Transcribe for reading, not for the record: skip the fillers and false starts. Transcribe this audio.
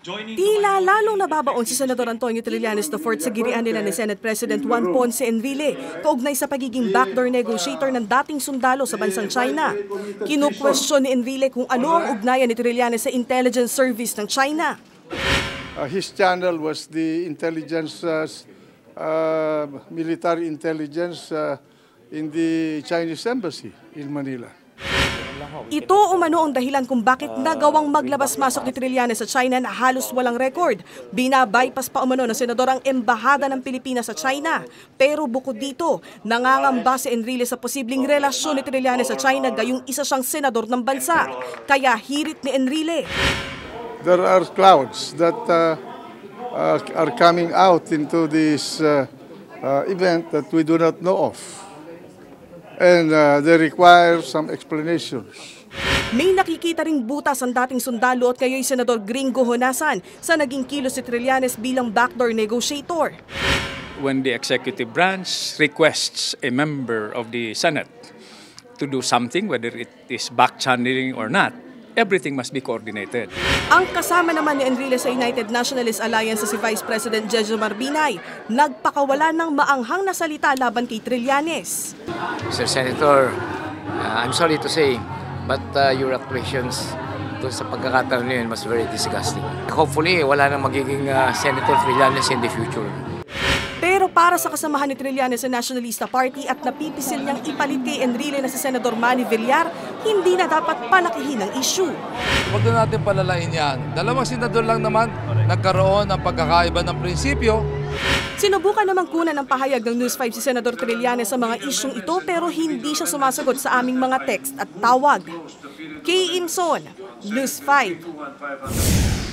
Tila lalong nababaon si Senador Antonio Trillanes IV sa girian nila ni Senate President Juan Ponce Enrile kaugnay sa pagiging backdoor negotiator ng dating sundalo sa bansang China. Kinukwestiyon ni Enrile kung ano ang ugnayan ni Trillanes sa intelligence service ng China. His channel was the intelligence, military intelligence in the Chinese embassy in Manila. Ito umano ang dahilan kung bakit nagawang maglabas-masok ni Trillanes sa China na halos walang record. Binabypass pa umano ng senador ang embahada ng Pilipinas sa China. Pero bukod dito, nangangamba si Enrile sa posibleng relasyon ni Trillanes sa China gayong isa siyang senador ng bansa. Kaya hirit ni Enrile. There are clouds that are coming out into this event that we do not know of. And they require some explanations. May nakikita ring butas ang dating sundalo at kayo'y Senador Gringo Honasan sa naging kilos si Trillanes bilang backdoor negotiator. When the executive branch requests a member of the Senate to do something, whether it is back-channeling or not, everything must be coordinated. Ang kasama naman ni Enrile sa United Nationalist Alliance sa si Vice President Jejomar Binay, nagpakawala ng maanghang na salita laban kay Trillanes. Mr. Senator, I'm sorry to say, but your accusations sa pagkakataon na yun was very disgusting. Hopefully, wala nang magiging Senator Trillanes in the future. Pero para sa kasamahan ni Trillanes sa Nationalista Party at napipisil niyang ipalit kay Enrile na si Senador Manny Villar, hindi na dapat palakihin ang issue. Huwag na natin palalain yan. Dalawang senador lang naman nagkaroon ng pagkakaiba ng prinsipyo. Sinubukan naman kunan ng pahayag ng News 5 si Senador Trillanes sa mga isyong ito pero hindi siya sumasagot sa aming mga text at tawag. Kay Imson, News 5.